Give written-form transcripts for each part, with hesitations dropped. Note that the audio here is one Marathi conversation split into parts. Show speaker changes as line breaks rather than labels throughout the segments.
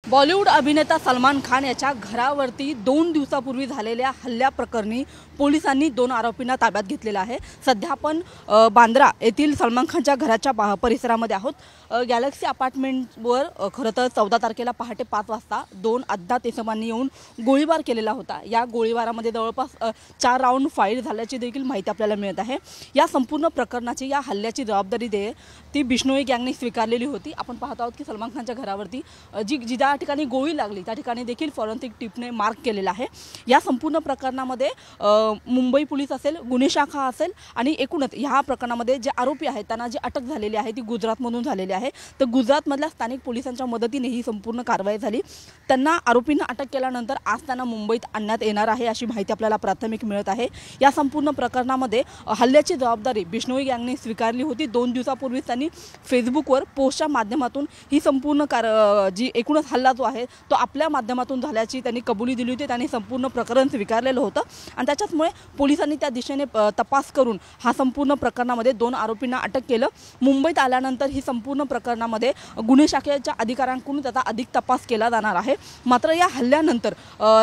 बॉलिवूड अभिनेता सलमान खान याच्या घरावरती 2 दिवसापूर्वी झालेल्या हल्ल्याप्रकरणी पोलिसांनी 2 आरोपींना ताब्यात घेतलेलं आहे। सध्या आपण बांद्रा येथील सलमान खानच्या घराच्या परिसरामध्ये आहोत। गॅलेक्सी अपार्टमेंटवर खरं तर 14 तारखेला पहाटे 5 वाजता 2 अज्ञात इसमांनी येऊन गोळीबार केलेला होता। या गोळीबारामध्ये जवळपास 4 राऊंड फायर झाल्याची देखील माहिती आपल्याला मिळत आहे। या संपूर्ण प्रकरणाची या हल्ल्याची जबाबदारी ती बिश्नोई गँगने स्वीकारलेली होती। आपण पाहत आहोत की सलमान खानच्या घरावरती ज्या ठिकाणी गोळी लागली त्या ठिकाणी देखील फॉरेन्सिक टीमने मार्क केलेला आहे। या संपूर्ण प्रकरणामध्ये मुंबई पोलीस असेल, गुन्हे शाखा असेल आणि एकूणच ह्या प्रकरणामध्ये जे आरोपी आहेत त्यांना जी अटक झालेली आहे ती गुजरातमधून झालेली आहे। तर गुजरातमधल्या स्थानिक पोलिसांच्या मदतीने ही संपूर्ण कारवाई झाली। त्यांना आरोपींना अटक केल्यानंतर आज त्यांना मुंबईत आणण्यात येणार आहे अशी माहिती आपल्याला प्राथमिक मिळत आहे। या संपूर्ण प्रकरणामध्ये हल्ल्याची जबाबदारी बिश्नोई गँगने स्वीकारली होती। 2 दिवसापूर्वी त्यांनी फेसबुकवर पोस्टच्या माध्यमातून ही संपूर्ण जी एकूणच हल्ला जो आहे तो आपल्या माध्यमातून झाल्याची त्यांनी कबुली दिली होती। त्यांनी संपूर्ण प्रकरण स्वीकारलेलं होतं आणि त्याच्यामुळे पोलिसांनी त्या दिशेने तपास करून हा संपूर्ण प्रकरणामध्ये 2 आरोपींना अटक केलं। मुंबईत आल्यानंतर ही संपूर्ण प्रकरणामध्ये गुन्हे शाखेच्या अधिकाऱ्यांकडून त्याचा अधिक तपास केला जाणार आहे। मात्र या हल्ल्यानंतर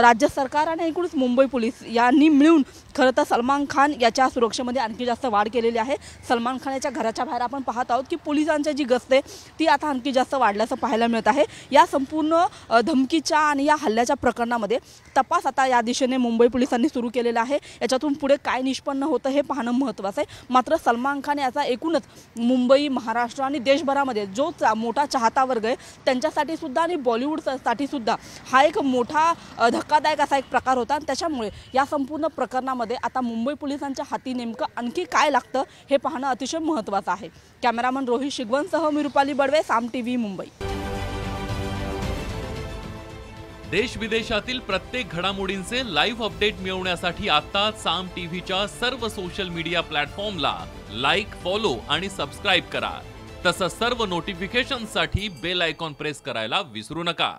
राज्य सरकार आणि एकूणच मुंबई पोलीस यांनी मिळून खरं तर सलमान खान याच्या सुरक्षेमध्ये आणखी जास्त वाढ केलेली आहे। सलमान खान याच्या घराच्या बाहेर आपण पाहत आहोत की पोलिसांची जी गस्त आहे ती आता आणखी जास्त वाढल्याचं पाहायला मिळत आहे। या संपूर्ण धमकीच्या आणि या हल्ल्याच्या प्रकरणामध्ये तपास आता या दिशेने मुंबई पोलिसांनी सुरू केलेला आहे। याच्यातून पुढे काय निष्पन्न होतं हे पाहणं महत्त्वाचं आहे। मात्र सलमान खान याचा एकूणच मुंबई, महाराष्ट्र आणि देशभरामध्ये जो मोठा चाहता वर्ग आहे त्यांच्यासाठी सुद्धा आणि बॉलिवूडसाठी सुद्धा हा एक मोठा धक्कादायक असा एक प्रकार होता। त्याच्यामुळे या संपूर्ण प्रकरणामध्ये आता मुंबई पोलिसांच्या हाती नेमकं आणखी काय लागतं हे पाहणं अतिशय महत्त्वाचं आहे। कॅमेरामन रोहित शिगवणसह मी रुपाली बडवे, साम टीव्ही, मुंबई।
देश विदेशातील प्रत्येक घडामोडींचे लाईव्ह अपडेट मिळवण्यासाठी आता साम टीव्हीच्या सर्व सोशल मीडिया प्लॅटफॉर्मला लाईक, फॉलो आणि सबस्क्राईब करा। तसंच सर्व नोटिफिकेशनसाठी बेल आयकॉन प्रेस करायला विसरू नका।